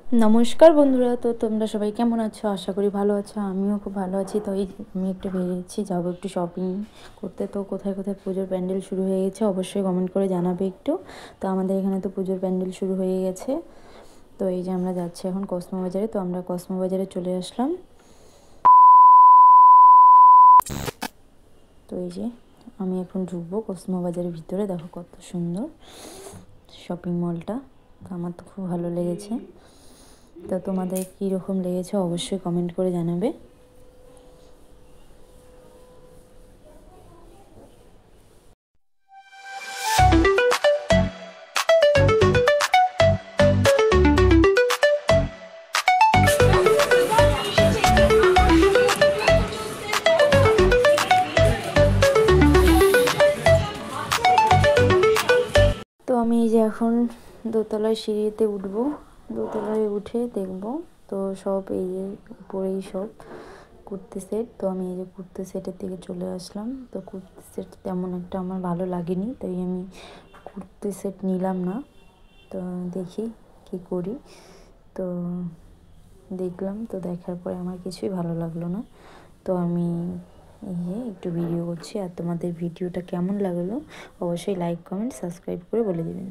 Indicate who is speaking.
Speaker 1: নমস্কার বন্ধুরা, তো তোমরা সবাই কেমন আছো? আশা করি ভালো আছো। আমিও খুব ভালো আছি। তো এই আমি একটু বেরিয়েছি, যাবো একটু শপিং করতে। তো কোথায় কোথায় পুজোর প্যান্ডেল শুরু হয়ে গেছে অবশ্যই কমেন্ট করে জানাবে একটু। তো আমাদের এখানে তো পুজোর প্যান্ডেল শুরু হয়ে গেছে। তো এই যে আমরা যাচ্ছি এখন কসমো বাজারে। তো আমরা কসমো বাজারে চলে আসলাম। তো এই যে আমি এখন ঢুকবো কসমো বাজারের ভিতরে। দেখো কত সুন্দর শপিং মলটা। তো আমার তো খুব ভালো লেগেছে। তো তোমাদের কীরকম লেগেছে অবশ্যই কমেন্ট করে জানাবে। তো আমি এই যে এখন দোতলায় সিঁড়িতে উঠবো। দোতলায় উঠে দেখবো তো সব এই যে উপরেই সব কুর্তি সেট। তো আমি এই যে কুর্তি সেটের দিকে চলে আসলাম। তো কুর্তি সেট তেমন একটা আমার ভালো লাগেনি, তাই আমি কুর্তি সেট নিলাম না। তো দেখি কি করি। তো দেখলাম, তো দেখার পরে আমার কিছুই ভালো লাগলো না। তো আমি এই যে একটু ভিডিও করছি। আর তোমাদের ভিডিওটা কেমন লাগলো অবশ্যই লাইক কমেন্ট সাবস্ক্রাইব করে বলে দেবেন।